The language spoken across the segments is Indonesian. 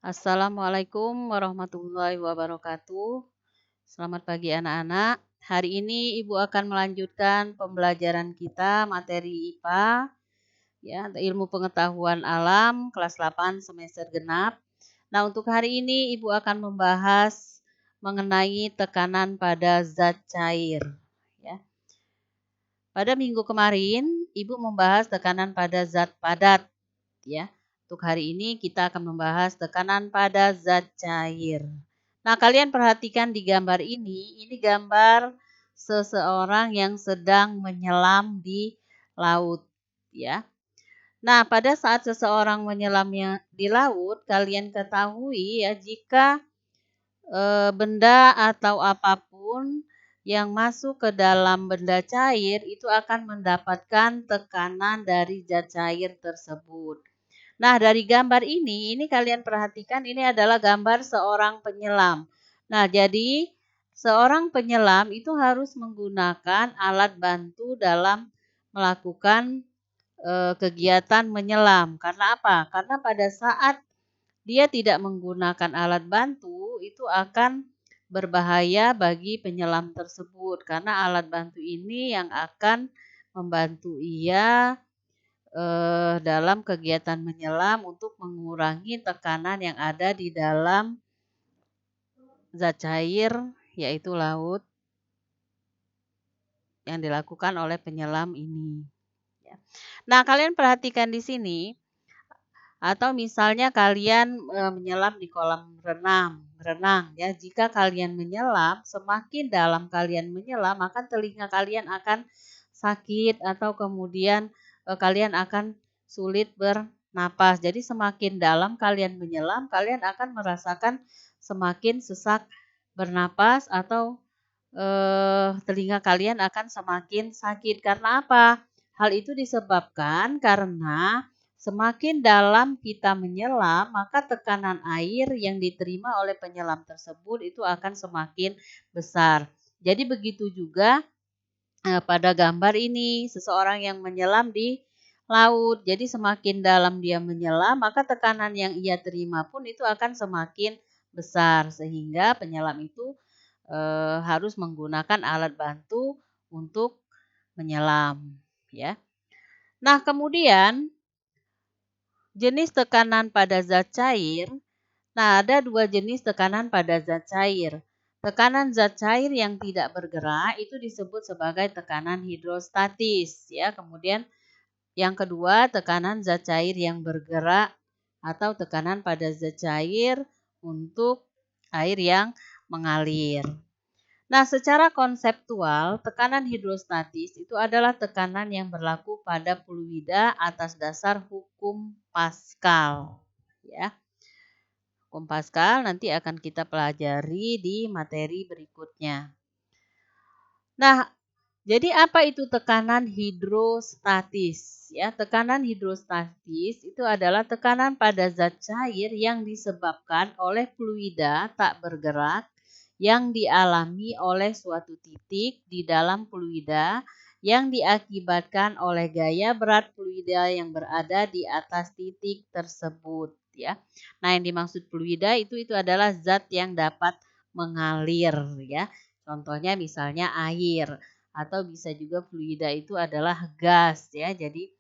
Assalamualaikum warahmatullahi wabarakatuh. Selamat pagi anak-anak. Hari ini Ibu akan melanjutkan pembelajaran kita materi IPA, ya, ilmu pengetahuan alam kelas 8 semester genap. Nah, untuk hari ini Ibu akan membahas mengenai tekanan pada zat cair, ya. Pada minggu kemarin Ibu membahas tekanan pada zat padat, ya. Untuk hari ini kita akan membahas tekanan pada zat cair. Nah, kalian perhatikan di gambar ini gambar seseorang yang sedang menyelam di laut, ya. Nah, pada saat seseorang menyelamnya di laut, kalian ketahui ya jika benda atau apapun yang masuk ke dalam benda cair itu akan mendapatkan tekanan dari zat cair tersebut. Nah, dari gambar ini kalian perhatikan ini adalah gambar seorang penyelam. Nah, jadi seorang penyelam itu harus menggunakan alat bantu dalam melakukan kegiatan menyelam. Karena apa? Karena pada saat dia tidak menggunakan alat bantu, itu akan berbahaya bagi penyelam tersebut. Karena alat bantu ini yang akan membantu ia dalam kegiatan menyelam untuk mengurangi tekanan yang ada di dalam zat cair, yaitu laut, yang dilakukan oleh penyelam ini. Nah, kalian perhatikan di sini, atau misalnya kalian menyelam di kolam renang, ya. Jika kalian menyelam, semakin dalam kalian menyelam, maka telinga kalian akan sakit atau kemudian kalian akan sulit bernapas. Jadi semakin dalam kalian menyelam, kalian akan merasakan semakin sesak bernapas atau telinga kalian akan semakin sakit. Karena apa? Hal itu disebabkan karena semakin dalam kita menyelam, maka tekanan air yang diterima oleh penyelam tersebut itu akan semakin besar. Jadi begitu juga pada gambar ini, seseorang yang menyelam di laut. Jadi semakin dalam dia menyelam, maka tekanan yang ia terima pun itu akan semakin besar. Sehingga penyelam itu harus menggunakan alat bantu untuk menyelam, ya. Nah, kemudian jenis tekanan pada zat cair. Nah, ada dua jenis tekanan pada zat cair. Tekanan zat cair yang tidak bergerak itu disebut sebagai tekanan hidrostatis, ya. Kemudian yang kedua, tekanan zat cair yang bergerak atau tekanan pada zat cair untuk air yang mengalir. Nah, secara konseptual, tekanan hidrostatis itu adalah tekanan yang berlaku pada fluida atas dasar hukum Pascal, ya. Hukum Pascal nanti akan kita pelajari di materi berikutnya. Nah, jadi apa itu tekanan hidrostatis? Ya, tekanan hidrostatis itu adalah tekanan pada zat cair yang disebabkan oleh fluida tak bergerak yang dialami oleh suatu titik di dalam fluida yang diakibatkan oleh gaya berat fluida yang berada di atas titik tersebut, ya. Nah, yang dimaksud fluida itu adalah zat yang dapat mengalir, ya. Contohnya misalnya air, atau bisa juga fluida itu adalah gas, ya. Jadi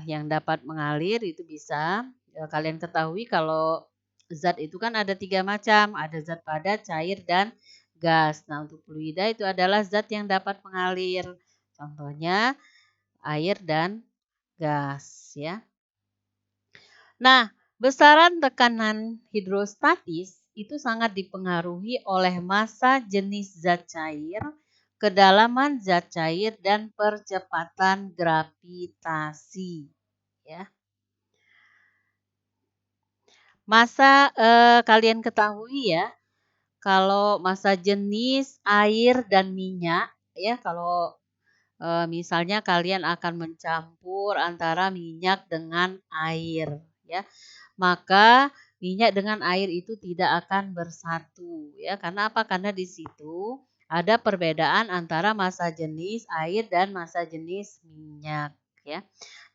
yang dapat mengalir itu bisa kalian ketahui kalau zat itu kan ada 3 macam, ada zat padat, cair, dan gas. Nah, untuk fluida itu adalah zat yang dapat mengalir. Contohnya air dan gas, ya. Nah, besaran tekanan hidrostatis itu sangat dipengaruhi oleh massa jenis zat cair, kedalaman zat cair, dan percepatan gravitasi, ya. Massa kalian ketahui ya, kalau massa jenis air dan minyak, ya, kalau misalnya kalian akan mencampur antara minyak dengan air, ya, maka minyak dengan air itu tidak akan bersatu, ya. Karena apa? Karena di situ ada perbedaan antara massa jenis air dan massa jenis minyak, ya.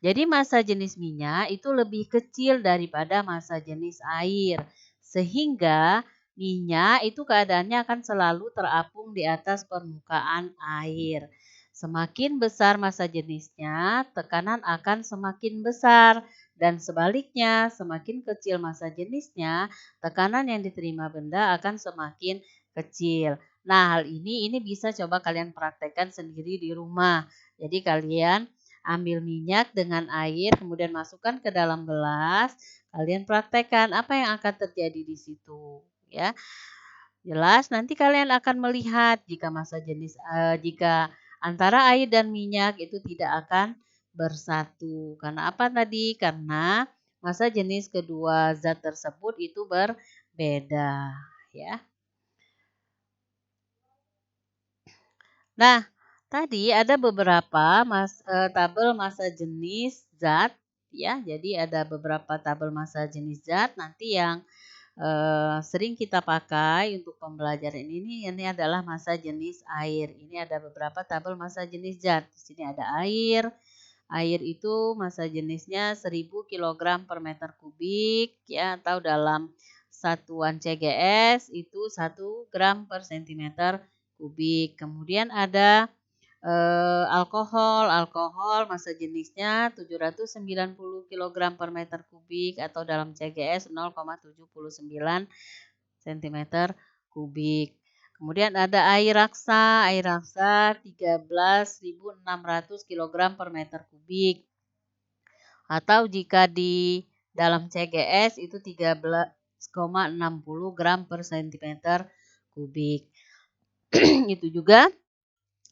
Jadi massa jenis minyak itu lebih kecil daripada massa jenis air. Sehingga minyak itu keadaannya akan selalu terapung di atas permukaan air. Semakin besar massa jenisnya, tekanan akan semakin besar. Dan sebaliknya, semakin kecil massa jenisnya, tekanan yang diterima benda akan semakin kecil. Nah, hal ini bisa coba kalian praktekkan sendiri di rumah. Jadi kalian ambil minyak dengan air, kemudian masukkan ke dalam gelas, kalian praktekkan apa yang akan terjadi di situ, ya. Jelas nanti kalian akan melihat jika antara air dan minyak itu tidak akan bersatu. Karena apa tadi? Karena massa jenis kedua zat tersebut itu berbeda, ya. Nah, tadi ada beberapa tabel massa jenis zat, ya. Jadi ada beberapa tabel massa jenis zat nanti yang sering kita pakai untuk pembelajaran ini adalah massa jenis air. Ini ada beberapa tabel massa jenis zat. Di sini ada air. Air itu massa jenisnya 1000 kg per meter kubik, ya, atau dalam satuan CGS itu 1 gram per centimeter kubik. Kemudian ada alkohol massa jenisnya 790 kg per meter kubik atau dalam CGS 0,79 cm kubik. Kemudian ada air raksa 13.600 kg per meter kubik. Atau jika di dalam CGS itu 13,60 gram per cm kubik. Itu juga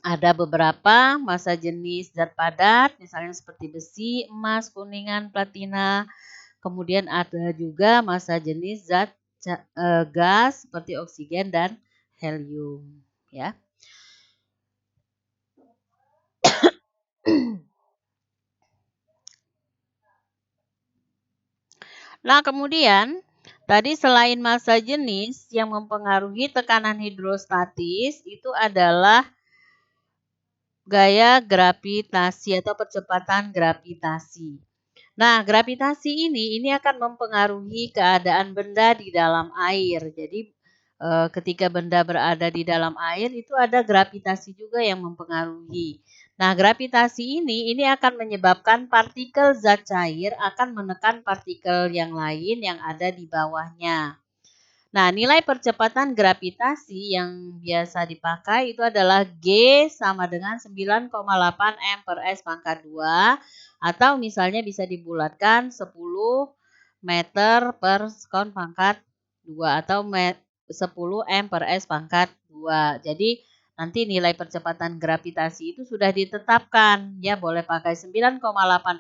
ada beberapa massa jenis zat padat, misalnya seperti besi, emas, kuningan, platina. Kemudian ada juga massa jenis zat gas seperti oksigen dan helium, ya. Nah, kemudian tadi selain massa jenis yang mempengaruhi tekanan hidrostatis itu adalah gaya gravitasi atau percepatan gravitasi. Nah, gravitasi ini akan mempengaruhi keadaan benda di dalam air. Jadi, ketika benda berada di dalam air itu ada gravitasi juga yang mempengaruhi. Nah, gravitasi ini akan menyebabkan partikel zat cair akan menekan partikel yang lain yang ada di bawahnya. Nah, nilai percepatan gravitasi yang biasa dipakai itu adalah G sama dengan 9,8 M per S pangkat 2 atau misalnya bisa dibulatkan 10 meter per sekon pangkat 2 atau 10 M per S pangkat 2. Jadi nanti nilai percepatan gravitasi itu sudah ditetapkan, ya boleh pakai 9,8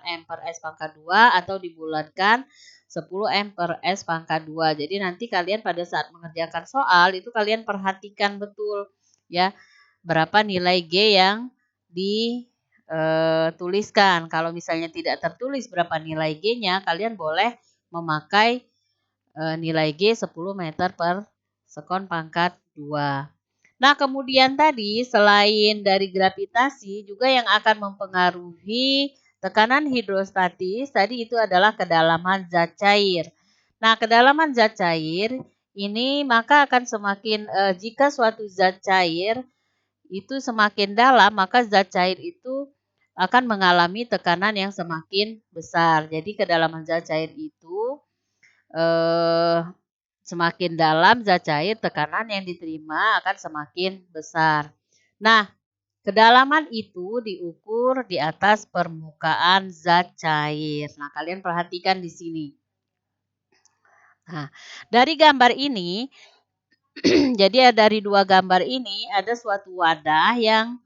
M per S pangkat 2 atau dibulatkan 10 M per S pangkat 2. Jadi nanti kalian pada saat mengerjakan soal itu kalian perhatikan betul, ya, berapa nilai G yang dituliskan. Kalau misalnya tidak tertulis berapa nilai G-nya, kalian boleh memakai nilai G 10 meter per sekon pangkat 2. Nah, kemudian tadi selain dari gravitasi juga yang akan mempengaruhi tekanan hidrostatis tadi itu adalah kedalaman zat cair. Nah, kedalaman zat cair ini maka akan semakin jika suatu zat cair itu semakin dalam, maka zat cair itu akan mengalami tekanan yang semakin besar. Jadi kedalaman zat cair itu semakin dalam zat cair, tekanan yang diterima akan semakin besar. Nah, kedalaman itu diukur di atas permukaan zat cair. Nah, kalian perhatikan di sini. Nah, dari gambar ini, jadi dari dua gambar ini ada suatu wadah yang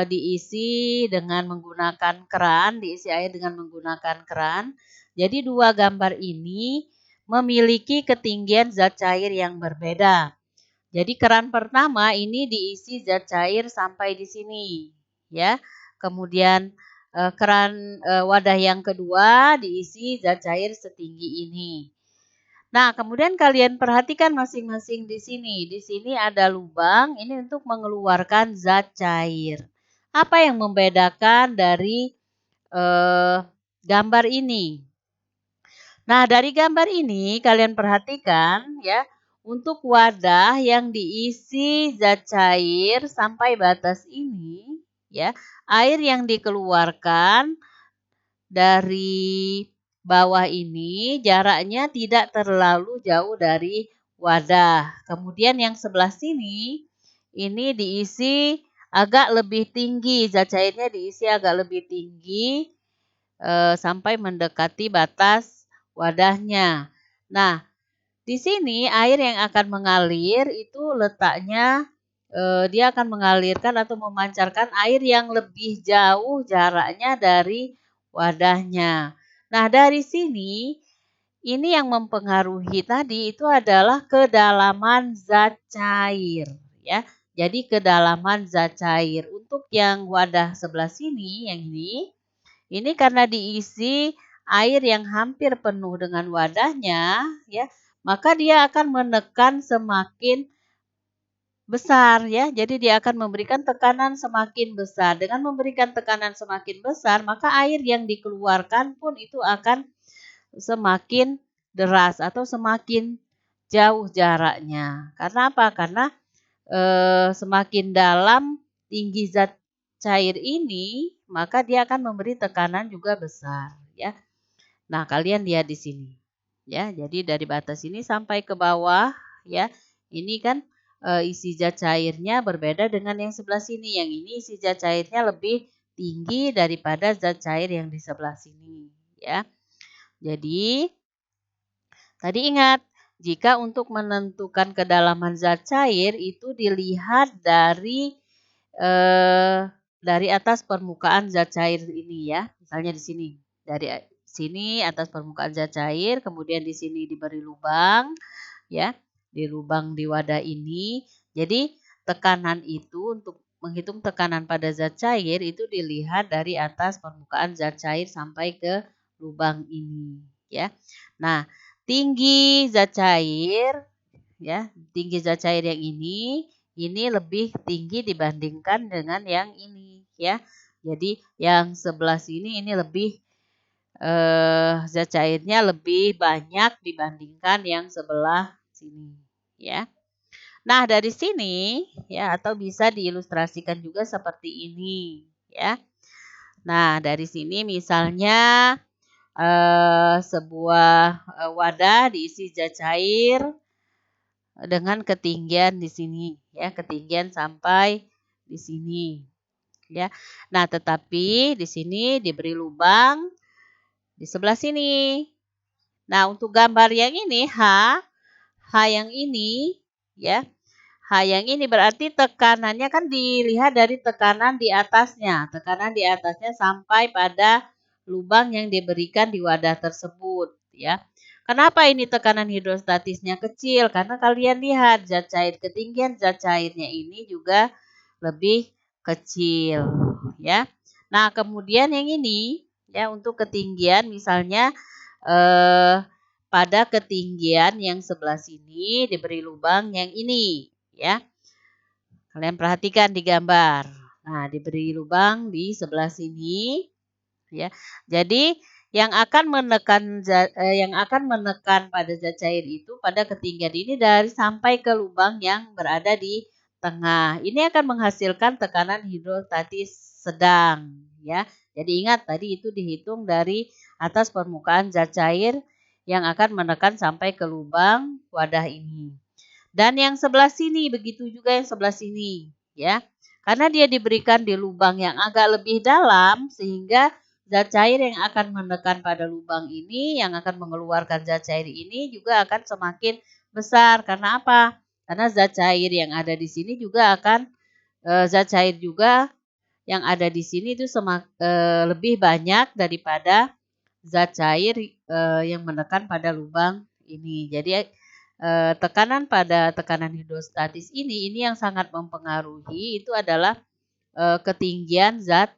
diisi dengan menggunakan keran, diisi air dengan menggunakan keran. Jadi dua gambar ini memiliki ketinggian zat cair yang berbeda. Jadi keran pertama ini diisi zat cair sampai di sini, ya. Kemudian keran wadah yang kedua diisi zat cair setinggi ini. Nah, kemudian kalian perhatikan masing-masing di sini. Di sini ada lubang, ini untuk mengeluarkan zat cair. Apa yang membedakan dari gambar ini. Nah, dari gambar ini kalian perhatikan ya, untuk wadah yang diisi zat cair sampai batas ini ya, air yang dikeluarkan dari bawah ini jaraknya tidak terlalu jauh dari wadah. Kemudian yang sebelah sini ini diisi agak lebih tinggi, zat cairnya diisi agak lebih tinggi sampai mendekati batas wadahnya. Nah, di sini air yang akan mengalir itu letaknya dia akan mengalirkan atau memancarkan air yang lebih jauh jaraknya dari wadahnya. Nah, dari sini ini yang mempengaruhi tadi itu adalah kedalaman zat cair ya. Jadi kedalaman zat cair untuk yang wadah sebelah sini yang ini karena diisi air yang hampir penuh dengan wadahnya ya, maka dia akan menekan semakin besar ya. Jadi dia akan memberikan tekanan semakin besar. Dengan memberikan tekanan semakin besar, maka air yang dikeluarkan pun itu akan semakin deras atau semakin jauh jaraknya. Karena apa? Karena semakin dalam tinggi zat cair ini, maka dia akan memberi tekanan juga besar ya. Nah, kalian lihat di sini. Ya, jadi dari batas ini sampai ke bawah ya. Ini kan isi zat cairnya berbeda dengan yang sebelah sini. Yang ini isi zat cairnya lebih tinggi daripada zat cair yang di sebelah sini ya. Jadi tadi ingat, jika untuk menentukan kedalaman zat cair itu dilihat dari atas permukaan zat cair ini ya. Misalnya di sini. Dari sini atas permukaan zat cair, kemudian di sini diberi lubang ya. Di lubang di wadah ini. Jadi tekanan itu untuk menghitung tekanan pada zat cair itu dilihat dari atas permukaan zat cair sampai ke lubang ini ya. Nah, tinggi zat cair ya, tinggi zat cair yang ini lebih tinggi dibandingkan dengan yang ini ya. Jadi yang sebelah sini ini lebih zat cairnya lebih banyak dibandingkan yang sebelah sini ya. Nah, dari sini ya atau bisa diilustrasikan juga seperti ini ya. Nah, dari sini misalnya sebuah wadah diisi zat cair dengan ketinggian di sini ya, ketinggian sampai di sini ya. Nah, tetapi di sini diberi lubang di sebelah sini. Nah, untuk gambar yang ini H yang ini ya. H yang ini berarti tekanannya kan dilihat dari tekanan di atasnya. Tekanan di atasnya sampai pada lubang yang diberikan di wadah tersebut ya. Kenapa ini tekanan hidrostatisnya kecil? Karena kalian lihat zat cair, ketinggian zat cairnya ini juga lebih kecil ya. Nah, kemudian yang ini ya untuk ketinggian misalnya pada ketinggian yang sebelah sini diberi lubang yang ini ya. Kalian perhatikan di gambar. Nah, diberi lubang di sebelah sini ya. Jadi yang akan menekan pada zat cair itu pada ketinggian ini dari sampai ke lubang yang berada di tengah. Ini akan menghasilkan tekanan hidrostatis sedang ya. Jadi ingat tadi itu dihitung dari atas permukaan zat cair yang akan menekan sampai ke lubang wadah ini. Dan yang sebelah sini, begitu juga yang sebelah sini, ya. Karena dia diberikan di lubang yang agak lebih dalam, sehingga zat cair yang akan menekan pada lubang ini, yang akan mengeluarkan zat cair ini juga akan semakin besar. Karena apa? Karena zat cair yang ada di sini juga akan, zat cair juga yang ada di sini itu lebih banyak daripada zat cair yang menekan pada lubang ini. Jadi tekanan pada tekanan hidrostatis ini yang sangat mempengaruhi itu adalah ketinggian zat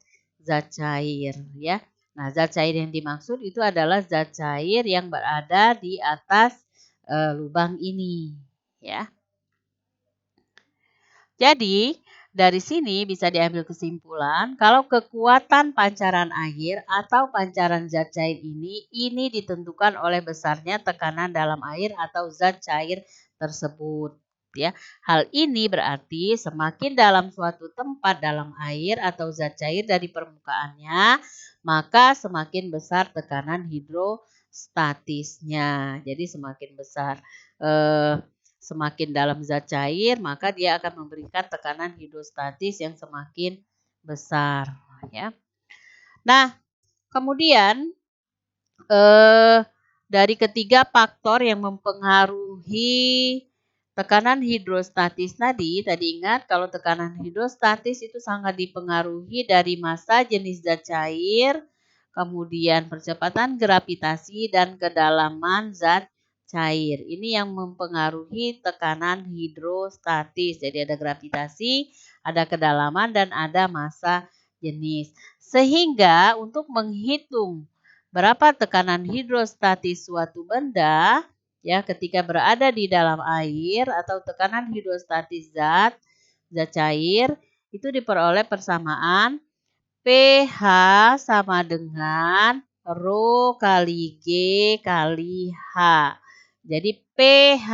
cair ya. Nah, zat cair yang dimaksud itu adalah zat cair yang berada di atas lubang ini ya. Jadi Dari sini bisa diambil kesimpulan kalau kekuatan pancaran air atau pancaran zat cair ini ditentukan oleh besarnya tekanan dalam air atau zat cair tersebut. Ya, hal ini berarti semakin dalam suatu tempat dalam air atau zat cair dari permukaannya, maka semakin besar tekanan hidrostatisnya. Jadi semakin besar semakin dalam zat cair, maka dia akan memberikan tekanan hidrostatis yang semakin besar. Ya. Nah, kemudian dari ketiga faktor yang mempengaruhi tekanan hidrostatis tadi ingat kalau tekanan hidrostatis itu sangat dipengaruhi dari massa jenis zat cair, kemudian percepatan gravitasi dan kedalaman zat cair. Ini yang mempengaruhi tekanan hidrostatis. Jadi ada gravitasi, ada kedalaman, dan ada massa jenis. Sehingga untuk menghitung berapa tekanan hidrostatis suatu benda, ya ketika berada di dalam air atau tekanan hidrostatis zat cair, itu diperoleh persamaan pH sama dengan Rho kali G kali H. Jadi pH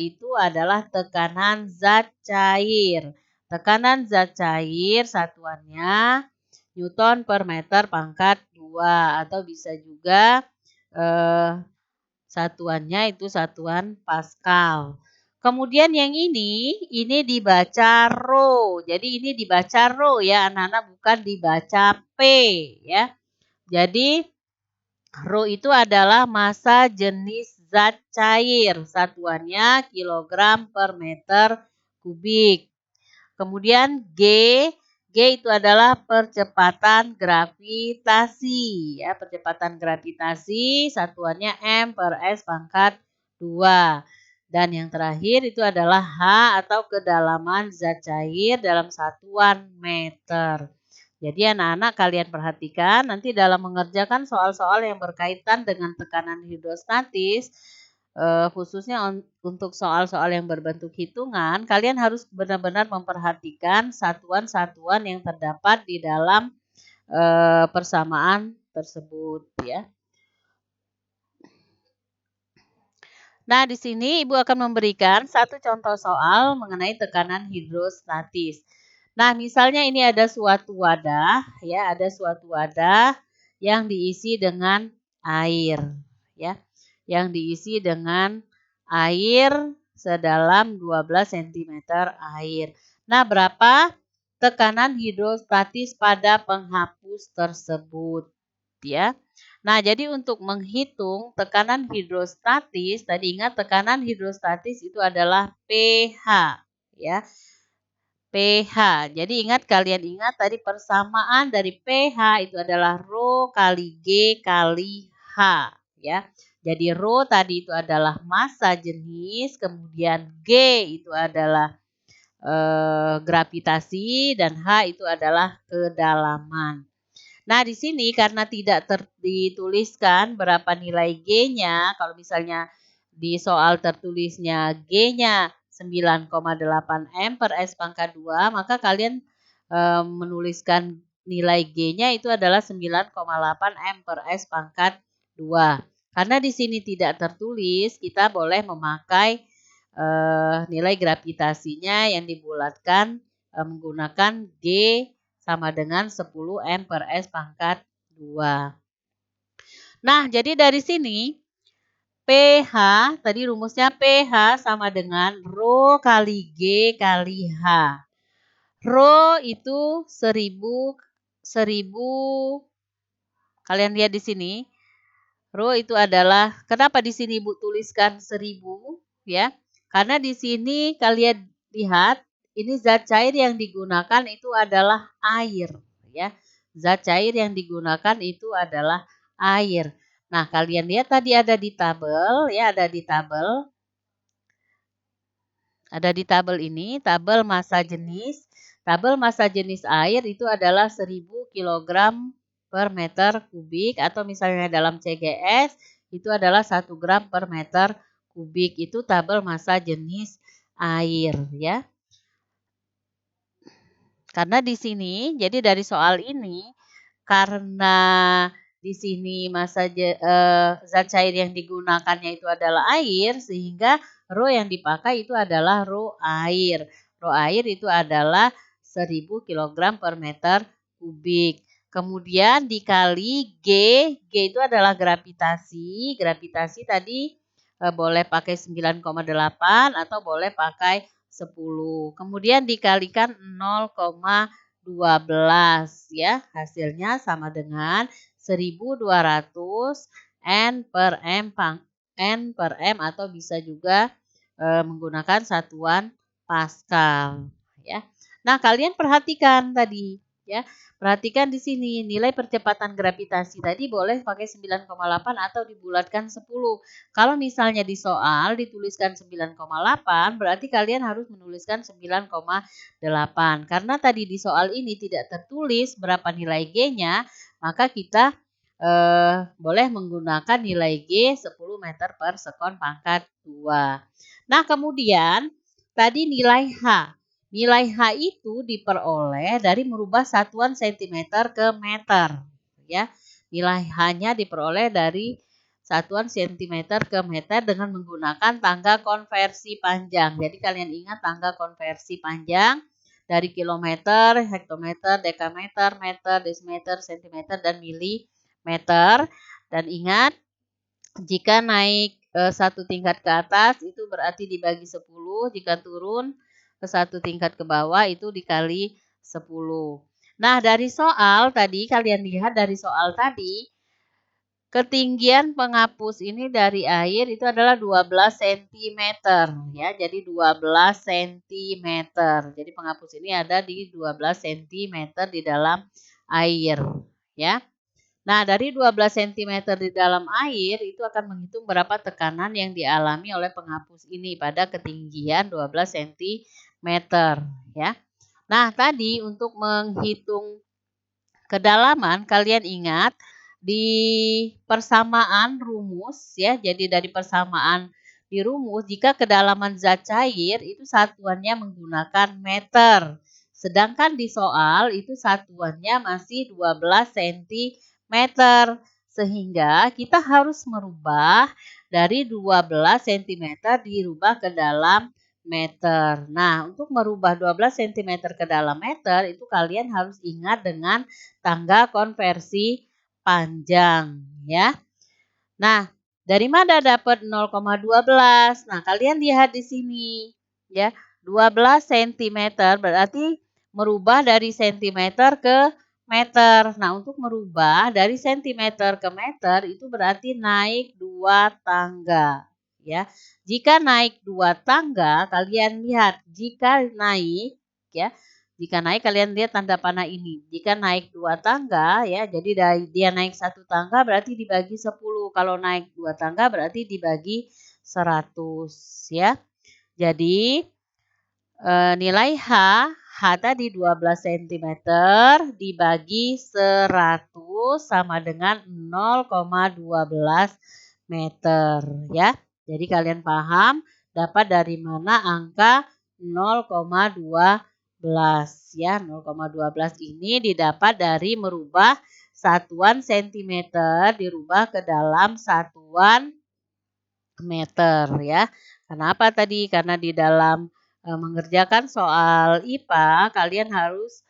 itu adalah tekanan zat cair. Tekanan zat cair satuannya Newton per meter pangkat 2 atau bisa juga satuannya itu satuan Pascal. Kemudian yang ini dibaca Rho. Jadi ini dibaca Rho ya anak-anak, bukan dibaca P ya. Jadi Rho itu adalah massa jenis zat cair. Satuannya kilogram per meter kubik. Kemudian G itu adalah percepatan gravitasi ya, percepatan gravitasi satuannya M per S pangkat 2. Dan yang terakhir itu adalah H atau kedalaman zat cair dalam satuan meter. Jadi anak-anak kalian perhatikan nanti dalam mengerjakan soal-soal yang berkaitan dengan tekanan hidrostatis, khususnya untuk soal-soal yang berbentuk hitungan, kalian harus benar-benar memperhatikan satuan-satuan yang terdapat di dalam persamaan tersebut ya. Nah, di sini Ibu akan memberikan satu contoh soal mengenai tekanan hidrostatis. Nah, misalnya ini ada suatu wadah ya, ada suatu wadah yang diisi dengan air ya. Yang diisi dengan air sedalam 12 cm air. Nah, berapa tekanan hidrostatis pada penghapus tersebut ya. Nah, jadi untuk menghitung tekanan hidrostatis, tadi ingat tekanan hidrostatis itu adalah pH ya. pH. Jadi kalian ingat tadi persamaan dari pH itu adalah Rho kali G kali H ya. Jadi Rho tadi itu adalah massa jenis, kemudian G itu adalah gravitasi dan H itu adalah kedalaman. Nah, di sini karena tidak dituliskan berapa nilai G-nya, kalau misalnya di soal tertulisnya G-nya 9,8 M per S pangkat 2, maka kalian menuliskan nilai G-nya itu adalah 9,8 M per S pangkat 2. Karena di sini tidak tertulis, kita boleh memakai nilai gravitasinya yang dibulatkan menggunakan G sama dengan 10 M per S pangkat 2. Nah, jadi dari sini pH, tadi rumusnya pH sama dengan Rho kali G kali H. Rho itu 1000, kalian lihat di sini. Rho itu adalah, kenapa di sini Ibu tuliskan 1000 ya? Karena di sini kalian lihat ini zat cair yang digunakan itu adalah air ya. Zat cair yang digunakan itu adalah air. Nah, kalian lihat tadi ada di tabel ya, ada di tabel. Ada di tabel ini, tabel massa jenis. Tabel massa jenis air itu adalah 1000 kg per meter kubik atau misalnya dalam CGS itu adalah 1 gram per meter kubik. Itu tabel massa jenis air ya. Karena di sini, jadi dari soal ini, karena di sini zat cair yang digunakannya itu adalah air, sehingga Rho yang dipakai itu adalah Rho air. Rho air itu adalah 1000 kg per meter kubik. Kemudian dikali G, G itu adalah gravitasi. Gravitasi tadi boleh pakai 9,8 atau boleh pakai 10. Kemudian dikalikan 0,12 ya. Hasilnya sama dengan 1200 N per M atau bisa juga menggunakan satuan Pascal ya. Nah, kalian perhatikan tadi ya. Perhatikan di sini nilai percepatan gravitasi tadi boleh pakai 9,8 atau dibulatkan 10. Kalau misalnya di soal dituliskan 9,8, berarti kalian harus menuliskan 9,8. Karena tadi di soal ini tidak tertulis berapa nilai G-nya, maka kita boleh menggunakan nilai G 10 meter per sekon pangkat 2. Nah, kemudian tadi nilai H. Nilai H itu diperoleh dari merubah satuan cm ke meter. Ya, nilai H-nya diperoleh dari satuan cm ke meter dengan menggunakan tangga konversi panjang. Jadi kalian ingat tangga konversi panjang dari kilometer, hektometer, dekameter, meter, desimeter, sentimeter, dan milimeter. Dan ingat, jika naik satu tingkat ke atas itu berarti dibagi 10, jika turun ke satu tingkat ke bawah itu dikali 10. Nah, dari soal tadi, kalian lihat dari soal tadi, ketinggian penghapus ini dari air itu adalah 12 cm ya. Jadi 12 cm. Jadi penghapus ini ada di 12 cm di dalam air ya. Nah, dari 12 cm di dalam air itu akan menghitung berapa tekanan yang dialami oleh penghapus ini pada ketinggian 12 cm ya. Nah, tadi untuk menghitung kedalaman kalian ingat di persamaan rumus ya. Jadi dari persamaan di rumus jika kedalaman zat cair itu satuannya menggunakan meter. Sedangkan di soal itu satuannya masih 12 cm. Sehingga kita harus merubah dari 12 cm dirubah ke dalam meter. Nah, untuk merubah 12 cm ke dalam meter itu kalian harus ingat dengan tangga konversi panjang ya. Nah, dari mana dapat 0,12? Nah, kalian lihat di sini ya. 12 cm berarti merubah dari cm ke meter. Nah, untuk merubah dari cm ke meter itu berarti naik 2 tangga ya. Jika naik 2 tangga, kalian lihat jika naik ya. Jika naik kalian lihat tanda panah ini. Jika naik 2 tangga ya, jadi dia naik 1 tangga berarti dibagi 10. Kalau naik 2 tangga berarti dibagi 100 ya. Jadi nilai H tadi 12 cm dibagi 100 sama dengan 0,12 meter ya. Jadi kalian paham dapat dari mana angka 0,12 ya. 0,12 ini didapat dari merubah satuan cm dirubah ke dalam satuan meter ya. Kenapa tadi? Karena di dalam mengerjakan soal IPA kalian harus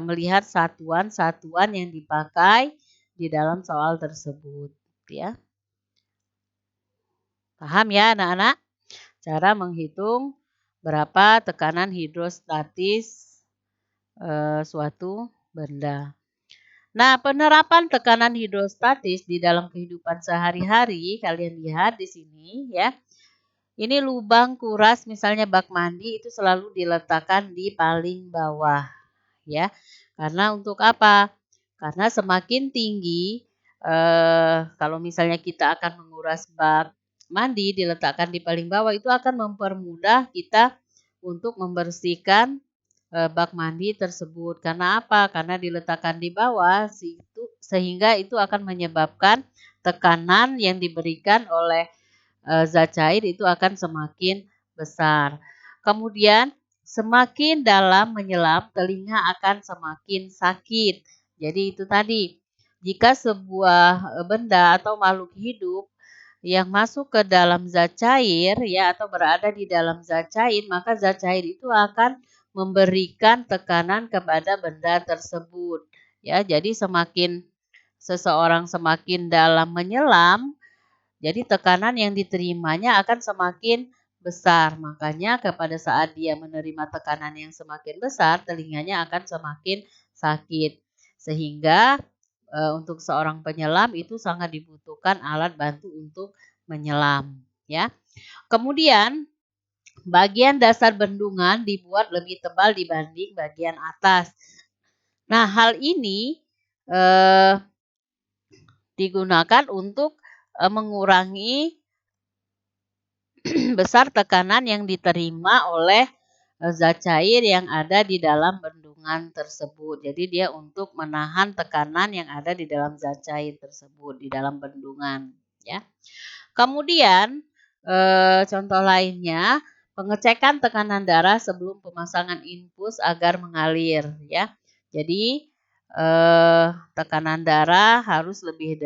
melihat satuan-satuan yang dipakai di dalam soal tersebut ya. Paham ya anak-anak? Cara menghitung berapa tekanan hidrostatis suatu benda. Nah, penerapan tekanan hidrostatis di dalam kehidupan sehari-hari kalian lihat di sini ya. Ini lubang kuras misalnya bak mandi itu selalu diletakkan di paling bawah ya. Karena untuk apa? Karena semakin tinggi kalau misalnya kita akan menguras bak mandi diletakkan di paling bawah itu akan mempermudah kita untuk membersihkan bak mandi tersebut. Karena apa? Karena diletakkan di bawah sehingga itu akan menyebabkan tekanan yang diberikan oleh zat cair itu akan semakin besar. Kemudian semakin dalam menyelam, telinga akan semakin sakit. Jadi itu tadi, jika sebuah benda atau makhluk hidup yang masuk ke dalam zat cair ya atau berada di dalam zat cair, maka zat cair itu akan memberikan tekanan kepada benda tersebut. Ya, jadi semakin seseorang semakin dalam menyelam, jadi tekanan yang diterimanya akan semakin besar. Makanya pada saat dia menerima tekanan yang semakin besar, telinganya akan semakin sakit. Sehingga untuk seorang penyelam itu sangat dibutuhkan alat bantu untuk menyelam, ya. Kemudian bagian dasar bendungan dibuat lebih tebal dibanding bagian atas. Nah, hal ini digunakan untuk mengurangi besar tekanan yang diterima oleh zat cair yang ada di dalam bendungan tersebut. Jadi dia untuk menahan tekanan yang ada di dalam zat cair tersebut di dalam bendungan, ya. Kemudian contoh lainnya, pengecekan tekanan darah sebelum pemasangan infus agar mengalir, ya. Jadi tekanan darah harus lebih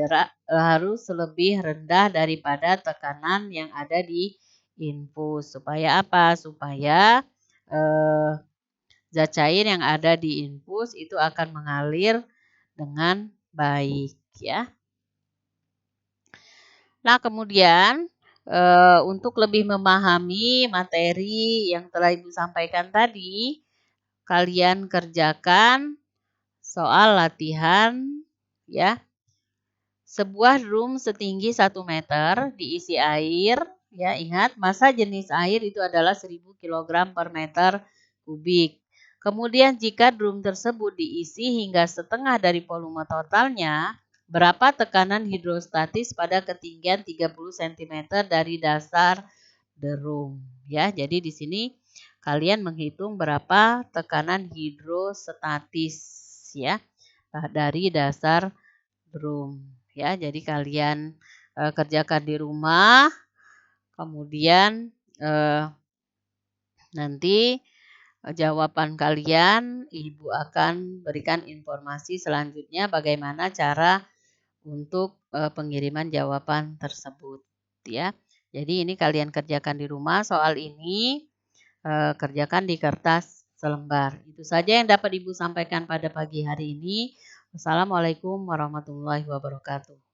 rendah daripada tekanan yang ada di infus. Supaya apa? Supaya zat cair yang ada di infus itu akan mengalir dengan baik, ya. Nah, kemudian untuk lebih memahami materi yang telah Ibu sampaikan tadi, kalian kerjakan soal latihan, ya. Sebuah drum setinggi 1 meter diisi air, ya, ingat massa jenis air itu adalah 1000 kg per meter kubik. Kemudian jika drum tersebut diisi hingga setengah dari volume totalnya, berapa tekanan hidrostatis pada ketinggian 30 cm dari dasar drum, ya. Jadi di sini kalian menghitung berapa tekanan hidrostatis, ya, dari dasar drum, ya. Jadi kalian kerjakan di rumah, kemudian nanti jawaban kalian Ibu akan berikan informasi selanjutnya bagaimana cara untuk pengiriman jawaban tersebut, ya. Jadi ini kalian kerjakan di rumah, soal ini kerjakan di kertas selembar. Itu saja yang dapat Ibu sampaikan pada pagi hari ini. Wassalamualaikum warahmatullahi wabarakatuh.